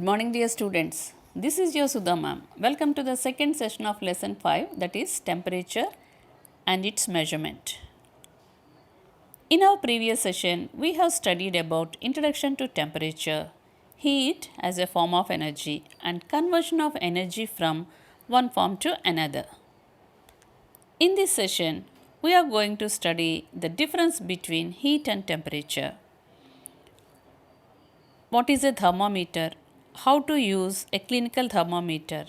morning, dear students. This is your Sudha ma'am. Welcome to the second session of lesson 5, that is temperature and its measurement. In our previous session, we have studied about introduction to temperature, heat as a form of energy, and conversion of energy from one form to another. In this session, we are going to study the difference between heat and temperature. What is a thermometer? How to use a clinical thermometer,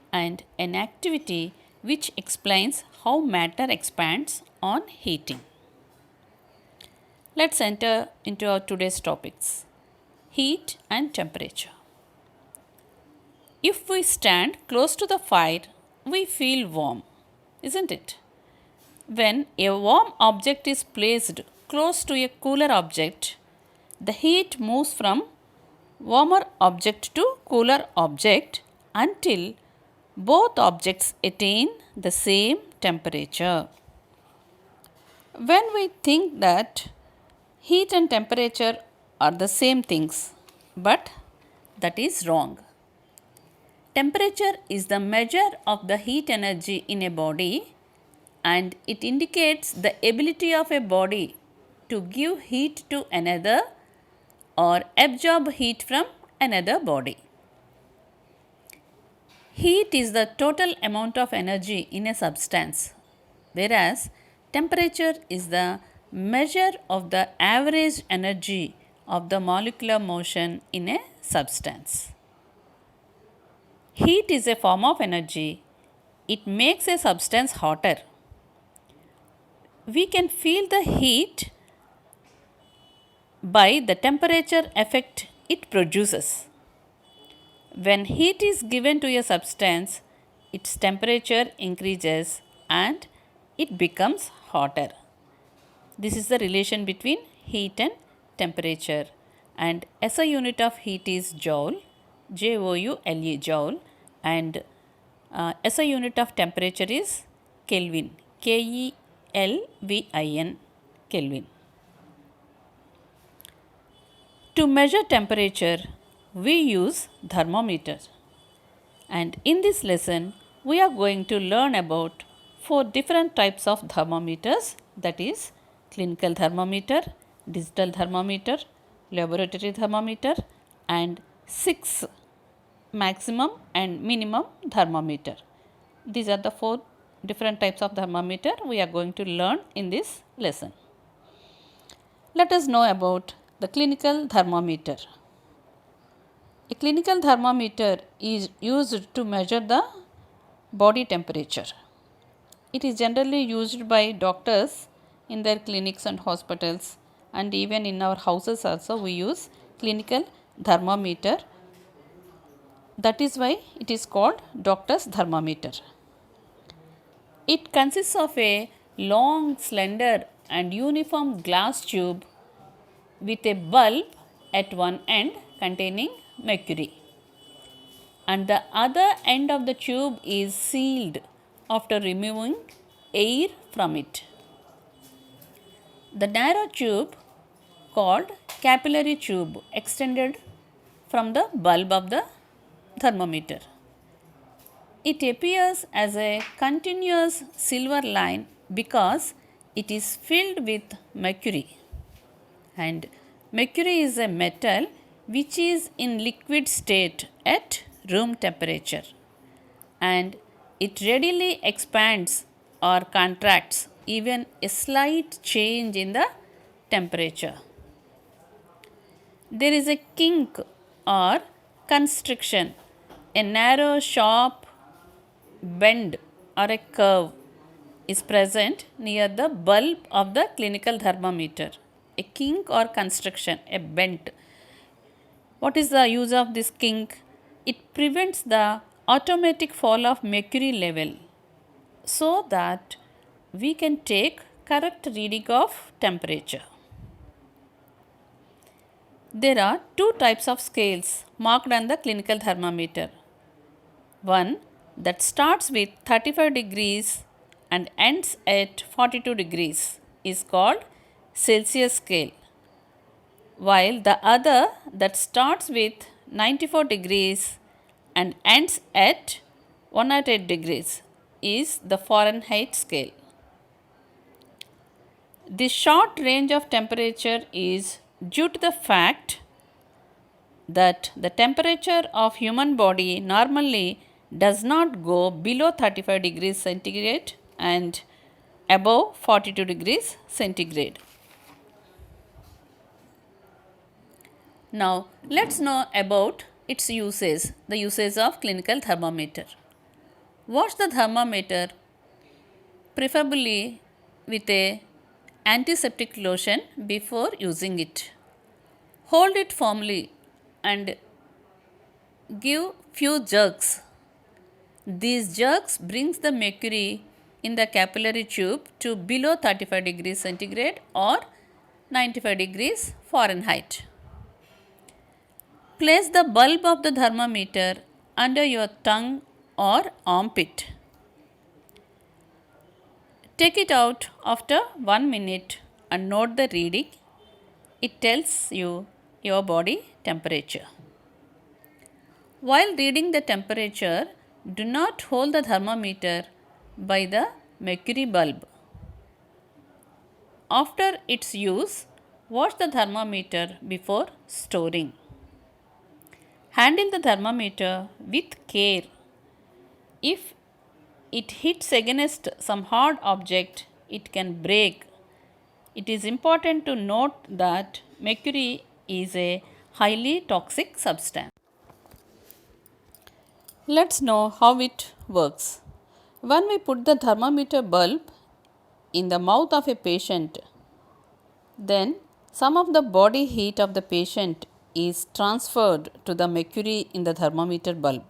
and an activity which explains how matter expands on heating. Let's enter into our today's topics: heat and temperature. If we stand close to the fire, we feel warm, isn't it? When a warm object is placed close to a cooler object, the heat moves from warmer object to cooler object until both objects attain the same temperature. When we think that heat and temperature are the same things, but that is wrong. Temperature is the measure of the heat energy in a body, and it indicates the ability of a body to give heat to another or absorb heat from another body. Heat is the total amount of energy in a substance, whereas temperature is the measure of the average energy of the molecular motion in a substance. Heat is a form of energy. It makes a substance hotter. We can feel the heat by the temperature effect it produces. When heat is given to a substance, its temperature increases and it becomes hotter. This is the relation between heat and temperature, and SI unit of heat is joule, Joule, joule, and SI unit of temperature is Kelvin, Kelvin, Kelvin. To measure temperature, we use thermometer. And in this lesson, we are going to learn about 4 different types of thermometers, that is clinical thermometer, digital thermometer, laboratory thermometer, and 6 maximum and minimum thermometer. These are the 4 different types of thermometer we are going to learn in this lesson. Let us know about the clinical thermometer. A clinical thermometer is used to measure the body temperature. It is generally used by doctors in their clinics and hospitals, and even in our houses also we use clinical thermometer. That is why it is called doctor's thermometer. It consists of a long, slender and uniform glass tube with a bulb at one end containing mercury, and the other end of the tube is sealed after removing air from it. The narrow tube, called capillary tube, extended from the bulb of the thermometer. It appears as a continuous silver line because it is filled with mercury, and mercury is a metal which is in liquid state at room temperature, and it readily expands or contracts even a slight change in the temperature. There is a kink or constriction, a narrow sharp bend or a curve is present near the bulb of the clinical thermometer. A kink or constriction, a bend. What is the use of this kink? It prevents the automatic fall of mercury level so that we can take correct reading of temperature. There are 2 types of scales marked on the clinical thermometer. One that starts with 35 degrees and ends at 42 degrees is called Celsius scale, while the other that starts with 94 degrees and ends at 108 degrees is the Fahrenheit scale. This short range of temperature is due to the fact that the temperature of human body normally does not go below 35 degrees centigrade and above 42 degrees centigrade. Now let's know about its uses, the uses of clinical thermometer. Wash the thermometer preferably with a antiseptic lotion before using it. Hold it firmly and give few jerks. These jerks brings the mercury in the capillary tube to below 35 degrees centigrade or 95 degrees Fahrenheit. Place the bulb of the thermometer under your tongue or armpit. Take it out after 1 minute and note the reading. It tells you your body temperature. While reading the temperature, do not hold the thermometer by the mercury bulb. After its use, wash the thermometer before storing. Handle the thermometer with care. If it hits against some hard object, it can break. It is important to note that mercury is a highly toxic substance. Let's know how it works. When we put the thermometer bulb in the mouth of a patient, then some of the body heat of the patient is transferred to the mercury in the thermometer bulb.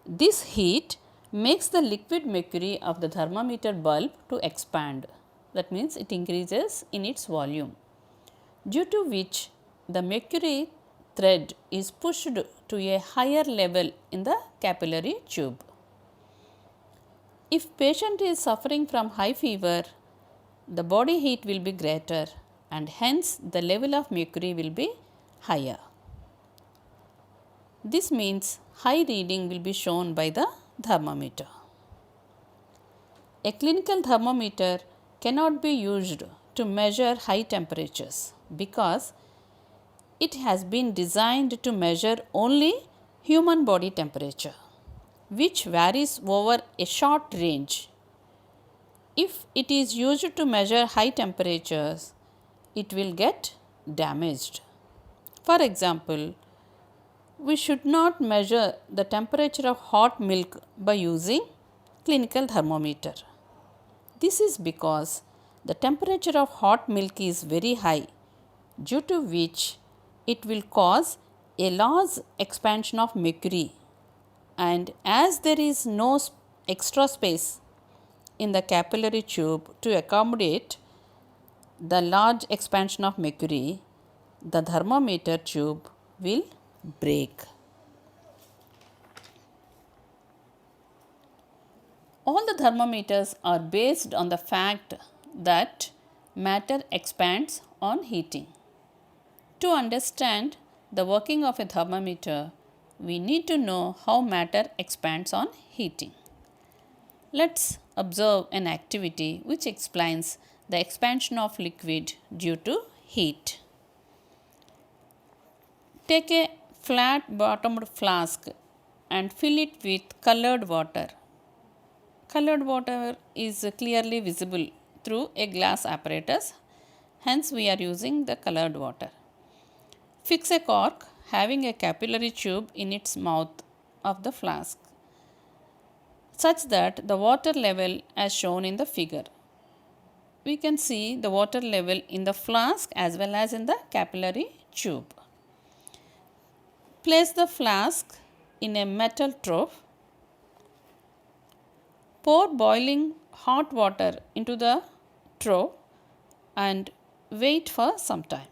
This heat makes the liquid mercury of the thermometer bulb to expand. That means it increases in its volume, due to which the mercury thread is pushed to a higher level in the capillary tube. If patient is suffering from high fever, the body heat will be greater and hence the level of mercury will be higher. This means high reading will be shown by the thermometer. A clinical thermometer cannot be used to measure high temperatures because it has been designed to measure only human body temperature, which varies over a short range. If it is used to measure high temperatures, it will get damaged. For example, we should not measure the temperature of hot milk by using clinical thermometer. This is because the temperature of hot milk is very high, due to which it will cause a large expansion of mercury, and as there is no extra space in the capillary tube to accommodate the large expansion of mercury, the thermometer tube will break. All the thermometers are based on the fact that matter expands on heating. To understand the working of a thermometer, we need to know how matter expands on heating. Let's observe an activity which explains the expansion of liquid due to heat. Take a flat bottomed flask and fill it with colored water. Colored water is clearly visible through a glass apparatus, hence we are using the colored water. Fix a cork having a capillary tube in its mouth of the flask, such that the water level as shown in the figure. We can see the water level in the flask as well as in the capillary tube. Place the flask in a metal trough. Pour boiling hot water into the trough and wait for some time.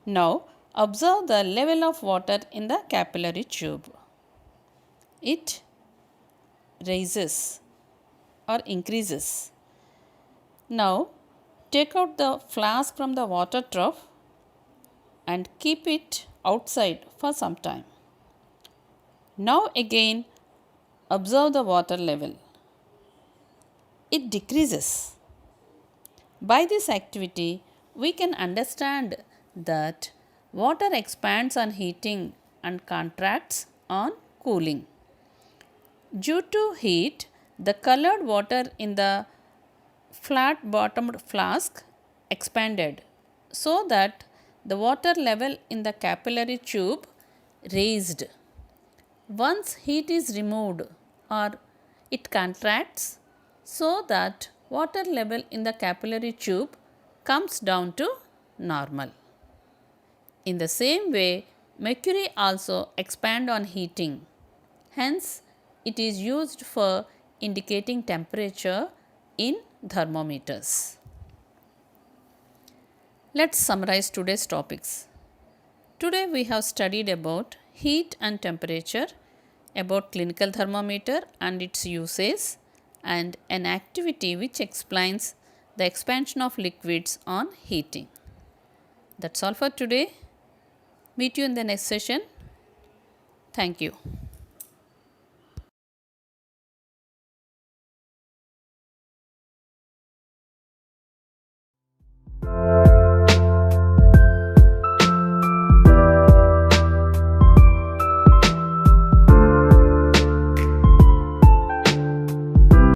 Now observe the level of water in the capillary tube. It rises or increases. Now take out the flask from the water trough and keep it outside for some time. Now again observe the water level. It decreases. By this activity, we can understand that water expands on heating and contracts on cooling. Due to heat, the colored water in the flat bottomed flask expanded so that the water level in the capillary tube raised. Once heat is removed or it contracts so that water level in the capillary tube comes down to normal. In the same way, mercury also expand on heating. Hence, it is used for indicating temperature in thermometers. Let's summarize today's topics. Today we have studied about heat and temperature, about clinical thermometer and its uses, and an activity which explains the expansion of liquids on heating. That's all for today. Meet you in the next session. Thank you.